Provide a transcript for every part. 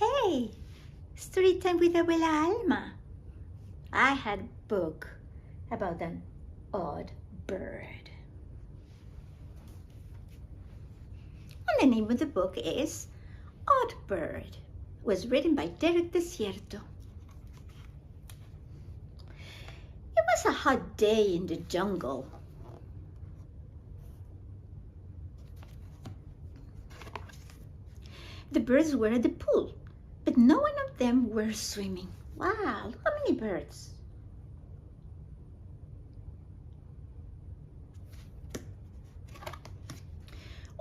Hey, story time with Abuela Alma. I had a book about an odd bird. And the name of the book is Odd Bird. It was written by Derek Desierto. It was a hot day in the jungle. The birds were at the pool, but no one of them were swimming. Wow, look how many birds.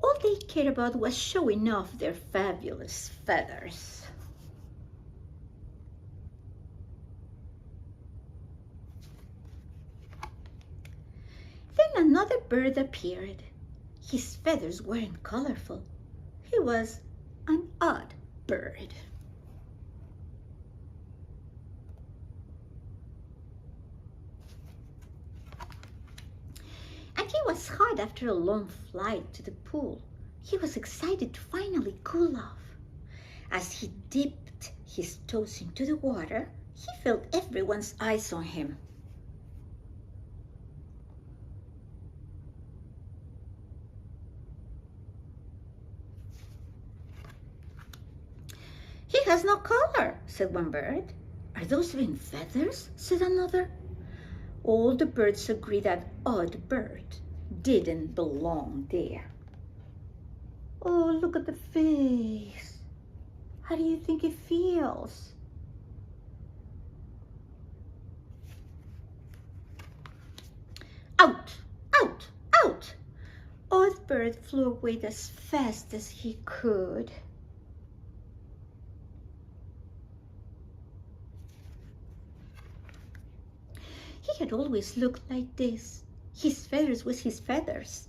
All they cared about was showing off their fabulous feathers. Then another bird appeared. His feathers weren't colorful. He was an odd bird. And he was hot after a long flight to the pool. He was excited to finally cool off. As he dipped his toes into the water, he felt everyone's eyes on him. He has no color, said one bird. Are those even feathers? Said another. All the birds agreed that Odd Bird didn't belong there. Oh, look at the face. How do you think it feels? Out, out, out. Odd Bird flew away as fast as he could. He had always looked like this. His feathers was his feathers.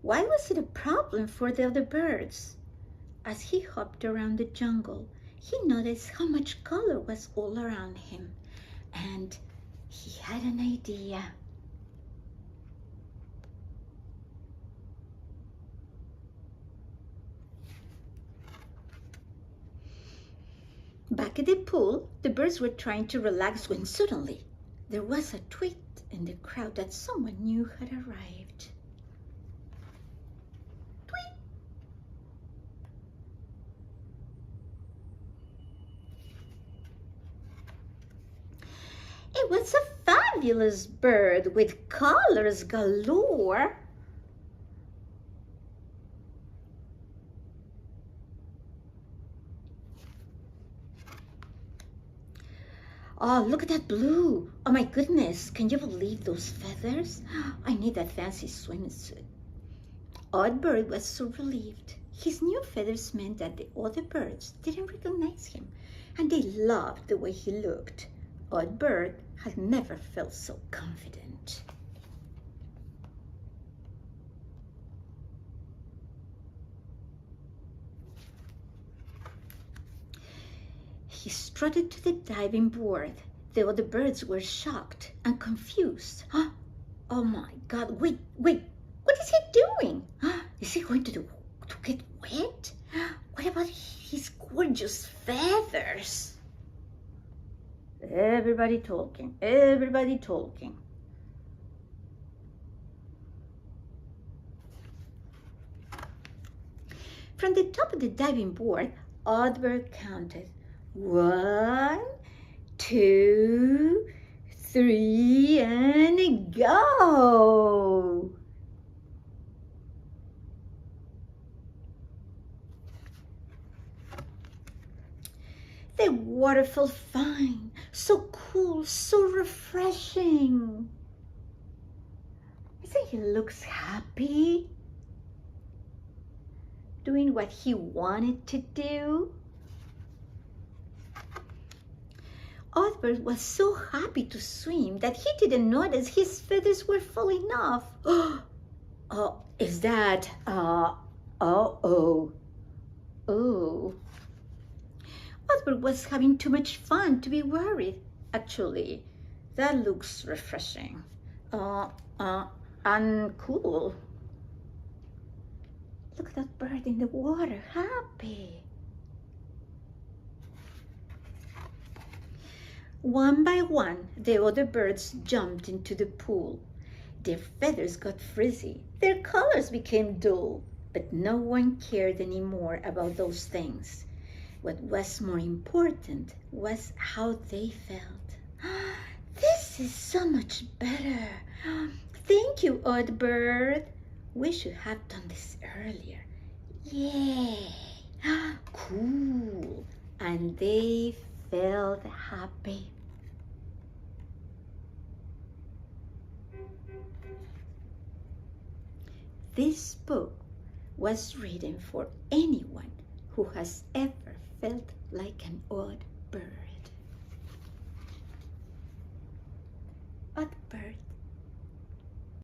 Why was it a problem for the other birds? As he hopped around the jungle, he noticed how much color was all around him, and he had an idea. Back at the pool, the birds were trying to relax when suddenly there was a tweet in the crowd that someone new had arrived. Tweet! It was a fabulous bird with colors galore. Oh, look at that blue. Oh my goodness, can you believe those feathers? I need that fancy swimsuit. Odd Bird was so relieved. His new feathers meant that the other birds didn't recognize him, and they loved the way he looked. Odd Bird had never felt so confident. He strutted to the diving board. The other birds were shocked and confused. Oh my God, wait, what is he doing? Is he going to get wet? What about his gorgeous feathers? Everybody talking, everybody talking. From the top of the diving board, Odd Bird counted. 1, 2, 3, and go! The water felt fine, so cool, so refreshing. Isn't he looks happy? Doing what he wanted to do? Odd Bird was so happy to swim that he didn't notice his feathers were falling off. Oh, is that, oh. Odd Bird was having too much fun to be worried. Actually, that looks refreshing. And cool. Look at that bird in the water, happy. One by one, the other birds jumped into the pool. Their feathers got frizzy. Their colors became dull. But no one cared anymore about those things. What was more important was how they felt. This is so much better. Thank you, Odd Bird. We should have done this earlier. Yay! Cool. And they felt happy. This book was written for anyone who has ever felt like an odd bird.